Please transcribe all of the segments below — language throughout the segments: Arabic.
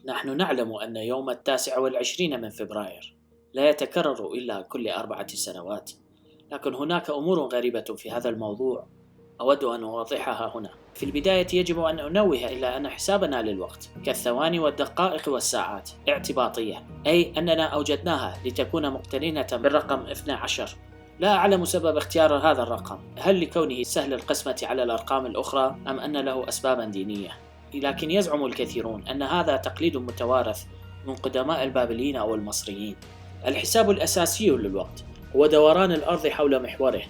نحن نعلم أن يوم 29 من فبراير لا يتكرر إلا كل 4 سنوات، لكن هناك أمور غريبة في هذا الموضوع أود أن أوضحها هنا. في البداية يجب أن أنوه إلى أن حسابنا للوقت كالثواني والدقائق والساعات اعتباطية، أي أننا أوجدناها لتكون مقترنة بالرقم 12. لا أعلم سبب اختيار هذا الرقم، هل لكونه سهل القسمة على الأرقام الأخرى أم أن له أسبابا دينية؟ لكن يزعم الكثيرون أن هذا تقليد متوارث من قدماء البابليين أو المصريين. الحساب الأساسي للوقت هو دوران الأرض حول محوره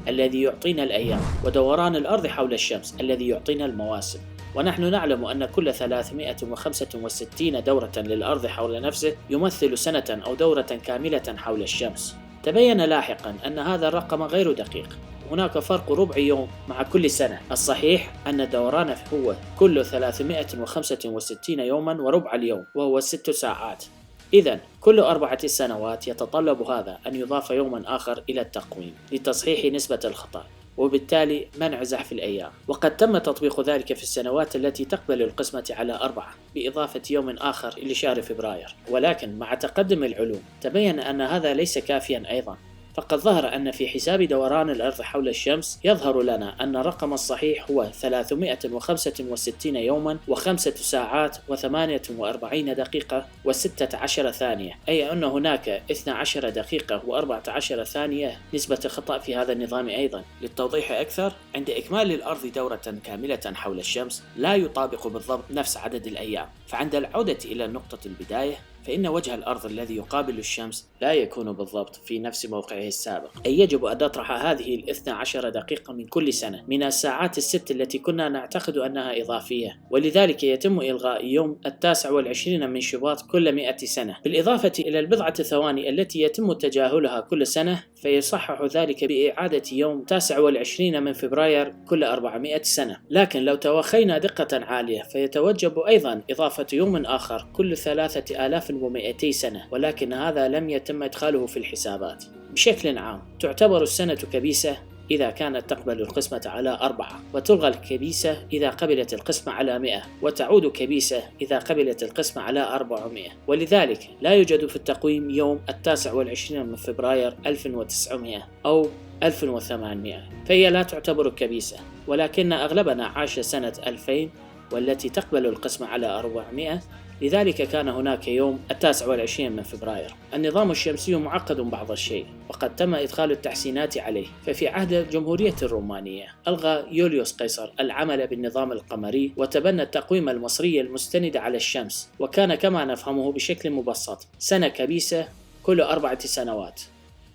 الذي يعطينا الأيام، ودوران الأرض حول الشمس الذي يعطينا المواسم. ونحن نعلم أن كل 365 دورة للأرض حول نفسه يمثل سنة أو دورة كاملة حول الشمس. تبين لاحقا أن هذا الرقم غير دقيق، هناك فرق ربع يوم مع كل سنة. الصحيح أن الدوران هو كل 365 يوما وربع اليوم، وهو 6 ساعات. إذن كل 4 سنوات يتطلب هذا أن يضاف يوما آخر إلى التقويم لتصحيح نسبة الخطأ، وبالتالي منع زحف الأيام. وقد تم تطبيق ذلك في السنوات التي تقبل القسمة على 4 بإضافة يوم آخر لشهر فبراير. ولكن مع تقدم العلوم تبين أن هذا ليس كافيا أيضا، فقد ظهر أن في حساب دوران الأرض حول الشمس يظهر لنا أن الرقم الصحيح هو 365 يوما و5 ساعات و48 دقيقة و16 ثانية، أي أن هناك 12 دقيقة و14 ثانية نسبة خطأ في هذا النظام. أيضا للتوضيح أكثر، عند إكمال الأرض دورة كاملة حول الشمس لا يطابق بالضبط نفس عدد الأيام، فعند العودة إلى نقطة البداية فإن وجه الأرض الذي يقابل الشمس لا يكون بالضبط في نفس موقعه السابق، أي يجب أن نطرح هذه 12 دقيقة من كل سنة من الساعات ال6 التي كنا نعتقد أنها إضافية. ولذلك يتم إلغاء يوم 29 من شباط كل 100 سنة، بالإضافة إلى البضعة الثواني التي يتم تجاهلها كل سنة، فيصحح ذلك بإعادة يوم 29 من فبراير كل 400 سنة. لكن لو توخينا دقة عالية فيتوجب أيضا إضافة يوم آخر كل 3200 سنة، ولكن هذا لم يتم إدخاله في الحسابات. بشكل عام تعتبر السنة كبيسة إذا كانت تقبل القسمة على 4، وتلغى الكبيسة إذا قبلت القسمة على 100، وتعود كبيسة إذا قبلت القسمة على 400. ولذلك لا يوجد في التقويم يوم 29 من فبراير 1900 أو 1800، فهي لا تعتبر كبيسة، ولكن أغلبنا عاش سنة 2000 والتي تقبل القسمة على 400، لذلك كان هناك يوم 29 من فبراير. النظام الشمسي معقد بعض الشيء، وقد تم إدخال التحسينات عليه. ففي عهد الجمهورية الرومانية ألغى يوليوس قيصر العمل بالنظام القمري وتبنى التقويم المصري المستند على الشمس، وكان كما نفهمه بشكل مبسط سنة كبيسة كل 4 سنوات.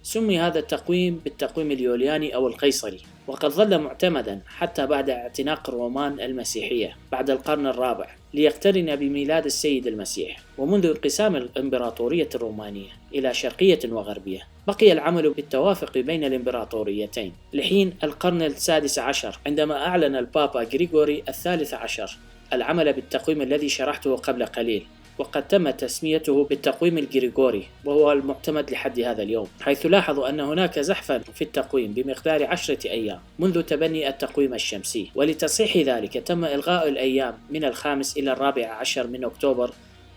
سمي هذا التقويم بالتقويم اليولياني أو القيصري، وقد ظل معتمدا حتى بعد اعتناق الرومان المسيحية بعد القرن الرابع ليقترن بميلاد السيد المسيح. ومنذ انقسام الإمبراطورية الرومانية إلى شرقية وغربية بقي العمل بالتوافق بين الإمبراطوريتين لحين القرن السادس عشر، عندما أعلن البابا غريغوري ال13 العمل بالتقويم الذي شرحته قبل قليل، وقد تم تسميته بالتقويم الغريغوري، وهو المعتمد لحد هذا اليوم، حيث لاحظوا أن هناك زحفا في التقويم بمقدار 10 أيام منذ تبني التقويم الشمسي. ولتصحيح ذلك تم إلغاء الأيام من 5 إلى 14 من أكتوبر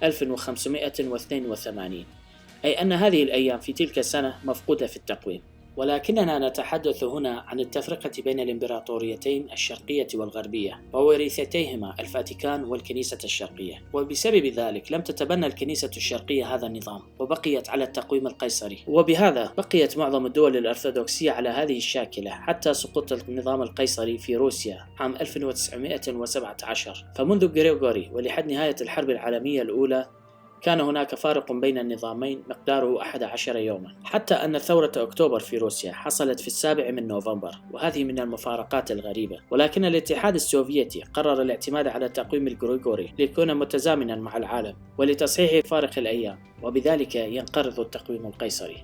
1582، أي أن هذه الأيام في تلك السنة مفقودة في التقويم. ولكننا نتحدث هنا عن التفرقة بين الإمبراطوريتين الشرقية والغربية ووريثتيهما الفاتيكان والكنيسة الشرقية، وبسبب ذلك لم تتبنى الكنيسة الشرقية هذا النظام وبقيت على التقويم القيصري، وبهذا بقيت معظم الدول الأرثوذكسية على هذه الشاكلة حتى سقوط النظام القيصري في روسيا عام 1917. فمنذ غريغوري ولحد نهاية الحرب العالمية الأولى كان هناك فارق بين النظامين مقداره 11 يوما، حتى أن ثورة أكتوبر في روسيا حصلت في 7 من نوفمبر، وهذه من المفارقات الغريبة. ولكن الاتحاد السوفيتي قرر الاعتماد على التقويم الغريغوري ليكون متزامنا مع العالم ولتصحيح فارق الأيام، وبذلك ينقرض التقويم القيصري.